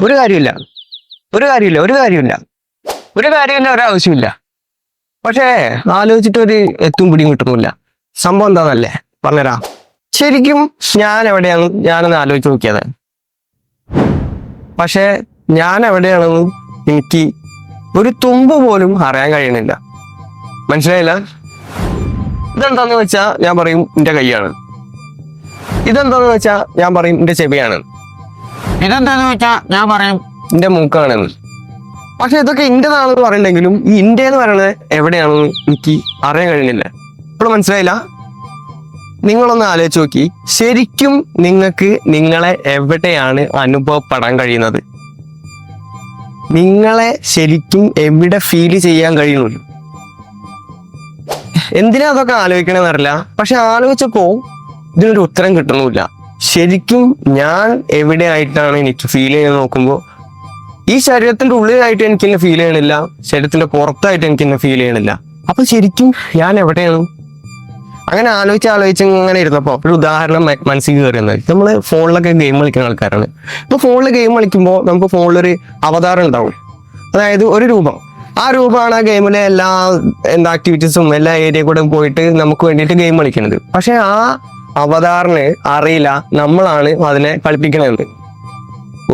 ഒരു കാര്യമില്ല, ഒരു കാര്യമില്ല, ഒരു കാര്യമില്ല, ഒരു കാര്യമില്ല, ഒരാവശ്യമില്ല. പക്ഷേ ആലോചിച്ചിട്ട് ഒരു എത്തും പിടിയും കിട്ടുന്നില്ല. സംഭവം എന്താന്നല്ലേ പറഞ്ഞുതരാം. ശരിക്കും ഞാൻ എവിടെയാണ് ഞാനൊന്ന് ആലോചിച്ച് നോക്കിയത്. പക്ഷേ ഞാൻ എവിടെയാണെന്ന് എനിക്ക് ഒരു തുമ്പ് പോലും അറിയാൻ കഴിയണില്ല. മനസ്സിലായില്ല? ഇതെന്താന്ന് വെച്ചാ ഞാൻ പറയും എന്റെ കൈയാണ്. ഇതെന്താന്ന് വെച്ചാ ഞാൻ പറയും എന്റെ ചെവിയാണ്. ഇതെന്താന്ന് വെച്ചാ ഞാൻ പറയും എന്റെ മൂക്കാണെന്ന്. പക്ഷെ ഇതൊക്കെ ഇന്റേതാണെന്ന് പറയണ്ടെങ്കിലും ഈ ഇന്ത്യ എന്ന് പറയുന്നത് എവിടെയാണെന്ന് എനിക്ക് അറിയാൻ കഴിയുന്നില്ല. ഇപ്പോൾ മനസ്സിലായില്ല? നിങ്ങളൊന്ന് ആലോചിച്ച് നോക്കി, ശരിക്കും നിങ്ങൾക്ക് നിങ്ങളെ എവിടെയാണ് അനുഭവപ്പെടാൻ കഴിയുന്നത്? നിങ്ങളെ ശരിക്കും എവിടെ ഫീൽ ചെയ്യാൻ കഴിയുന്നു? എന്തിനാ അതൊക്കെ ആലോചിക്കണമെന്ന് അറിയില്ല. പക്ഷെ ആലോചിച്ചപ്പോ ഇതിനൊരു ഉത്തരം കിട്ടുന്നില്ല. ശരിക്കും ഞാൻ എവിടെയായിട്ടാണ് എനിക്ക് ഫീൽ ചെയ്യുന്നത് നോക്കുമ്പോൾ ഈ ശരീരത്തിന്റെ ഉള്ളിലായിട്ട് എനിക്ക് എന്നെ ഫീൽ ചെയ്യണില്ല, ശരീരത്തിന്റെ പുറത്തായിട്ട് എനിക്ക് എന്നെ ഫീൽ ചെയ്യണില്ല. അപ്പൊ ശരിക്കും ഞാൻ എവിടെയാണ്? അങ്ങനെ ആലോചിച്ച് ഇങ്ങനെ ഇരുന്നപ്പോ ഒരു ഉദാഹരണം മനസ്സിൽ കയറുന്നത്, നമ്മള് ഫോണിലൊക്കെ ഗെയിം കളിക്കുന്ന ആൾക്കാരാണ്. ഇപ്പൊ ഫോണിൽ ഗെയിം കളിക്കുമ്പോൾ നമുക്ക് ഫോണിലൊരു അവതാരം ഉണ്ടാവും, അതായത് ഒരു രൂപം. ആ രൂപമാണ് ആ ഗെയിമിലെ എല്ലാ ആക്ടിവിറ്റീസും എല്ലാ ഏരിയ കൂടെ പോയിട്ട് നമുക്ക് വേണ്ടിയിട്ട് ഗെയിം കളിക്കുന്നത്. പക്ഷെ ആ അവതാറിന് അറിയില്ല നമ്മളാണ് അതിനെ കളിപ്പിക്കണമെന്ന്.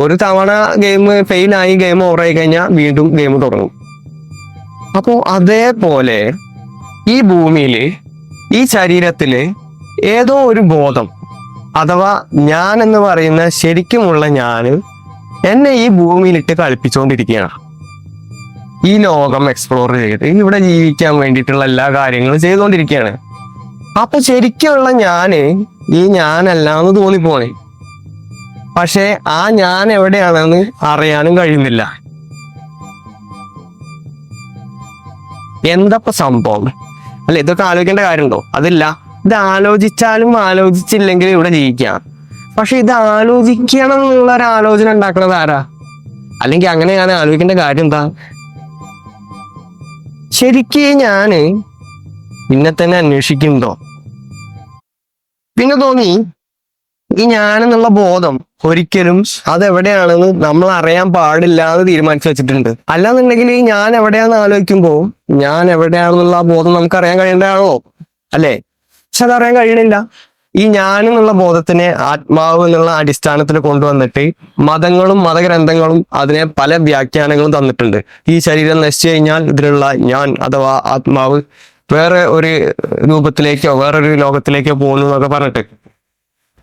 ഒരു തവണ ഗെയിം ഫെയിലായി, ഗെയിം ഓവറായി കഴിഞ്ഞാൽ വീണ്ടും ഗെയിം തുടങ്ങും. അപ്പോ അതേപോലെ ഈ ഭൂമിയില് ഈ ശരീരത്തില് ഏതോ ഒരു ബോധം അഥവാ ഞാൻ എന്ന് പറയുന്ന ശരിക്കുമുള്ള ഞാൻ എന്നെ ഈ ഭൂമിയിലിട്ട് കളിപ്പിച്ചുകൊണ്ടിരിക്കുകയാണ്. ഈ ലോകം എക്സ്പ്ലോർ ചെയ്ത് ഇവിടെ ജീവിക്കാൻ വേണ്ടിയിട്ടുള്ള എല്ലാ കാര്യങ്ങളും ചെയ്തുകൊണ്ടിരിക്കുകയാണ്. അപ്പൊ ശരിക്കുള്ള ഞാന് ഈ ഞാനല്ല എന്ന് തോന്നിപ്പോണേ. പക്ഷെ ആ ഞാൻ എവിടെയാണെന്ന് അറിയാനും കഴിയുന്നില്ല. എന്തപ്പോ സംഭവം അല്ല? ഇതൊക്കെ ആലോചിക്കേണ്ട കാര്യമുണ്ടോ? അതില്ല. ഇത് ആലോചിച്ചാലും ആലോചിച്ചില്ലെങ്കിലും ഇവിടെ ജീവിക്കാം. പക്ഷെ ഇത് ആലോചിക്കണം എന്നുള്ള ഒരു ആലോചന ഉണ്ടാക്കുന്നത് ആരാ? അല്ലെങ്കിൽ അങ്ങനെ ഞാൻ ആലോചിക്കേണ്ട കാര്യം എന്താ? ശരിക്കും ഞാന് പിന്നെ തന്നെ അന്വേഷിക്കുന്നുണ്ടോ? പിന്നെ തോന്നി ഈ ഞാനെന്നുള്ള ബോധം ഒരിക്കലും അതെവിടെയാണെന്ന് നമ്മൾ അറിയാൻ പാടില്ല എന്ന് തീരുമാനിച്ചു വെച്ചിട്ടുണ്ട്. അല്ലാന്നുണ്ടെങ്കിൽ ഈ ഞാൻ എവിടെയാന്ന് ആലോചിക്കുമ്പോൾ ഞാൻ എവിടെയാണെന്നുള്ള ആ ബോധം നമുക്ക് അറിയാൻ കഴിയേണ്ടതാണോ? അല്ലേ? പക്ഷെ അതറിയാൻ കഴിയണില്ല. ഈ ഞാനെന്നുള്ള ബോധത്തിനെ ആത്മാവ് എന്നുള്ള അടിസ്ഥാനത്തിൽ കൊണ്ടുവന്നിട്ട് മതങ്ങളും മതഗ്രന്ഥങ്ങളും അതിനെ പല വ്യാഖ്യാനങ്ങളും തന്നിട്ടുണ്ട്. ഈ ശരീരം നശിച്ചു കഴിഞ്ഞാൽ ഇതിലുള്ള ഞാൻ അഥവാ ആത്മാവ് വേറെ ഒരു രൂപത്തിലേക്കോ വേറൊരു ലോകത്തിലേക്കോ പോകുന്നു എന്നൊക്കെ പറഞ്ഞിട്ട്.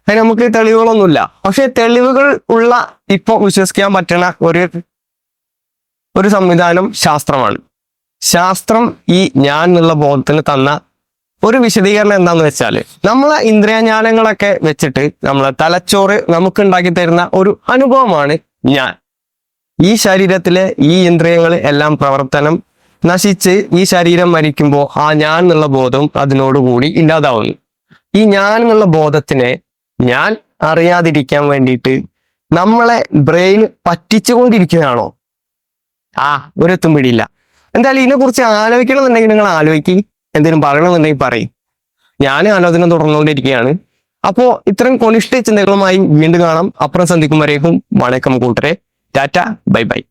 അതിന് നമുക്ക് തെളിവുകളൊന്നുമില്ല. പക്ഷെ തെളിവുകൾ ഉള്ള ഇപ്പൊ വിശ്വസിക്കാൻ പറ്റുന്ന ഒരു സംവിധാനം ശാസ്ത്രമാണ്. ശാസ്ത്രം ഈ ഞാൻ എന്നുള്ള ബോധത്തിന് തന്ന ഒരു വിശദീകരണം എന്താന്ന് വെച്ചാല്, നമ്മളെ ഇന്ദ്രിയജ്ഞാനങ്ങളൊക്കെ വെച്ചിട്ട് നമ്മളെ തലച്ചോറ് നമുക്ക് ഉണ്ടാക്കി തരുന്ന ഒരു അനുഭവമാണ് ഞാൻ. ഈ ശരീരത്തിലെ ഈ ഇന്ദ്രിയങ്ങൾ എല്ലാം പ്രവർത്തനം നശിച്ച് ഈ ശരീരം മരിക്കുമ്പോൾ ആ ഞാൻ എന്നുള്ള ബോധം അതിനോടുകൂടി ഇല്ലാതാവുന്നു. ഈ ഞാൻ എന്നുള്ള ബോധത്തിനെ ഞാൻ അറിയാതിരിക്കാൻ വേണ്ടിയിട്ട് നമ്മളെ ബ്രെയിൻ പറ്റിച്ചുകൊണ്ടിരിക്കുകയാണോ? ഒരെത്തും പിടിയില്ല. എന്തായാലും ഇതിനെക്കുറിച്ച് ആലോചിക്കണമെന്നുണ്ടെങ്കിൽ നിങ്ങൾ ആലോചിക്കും, എന്തെങ്കിലും പറയണമെന്നുണ്ടെങ്കിൽ പറയും. ഞാൻ ആലോചന തുടർന്നുകൊണ്ടിരിക്കുകയാണ്. അപ്പോ ഇത്തരം കൊനിഷ്ഠ ചിന്തകളുമായി വീണ്ടും കാണാം. അപ്പുറം സന്ധിക്കും വരേക്കും വണക്കം കൂട്ടരെ. Tata, bye bye.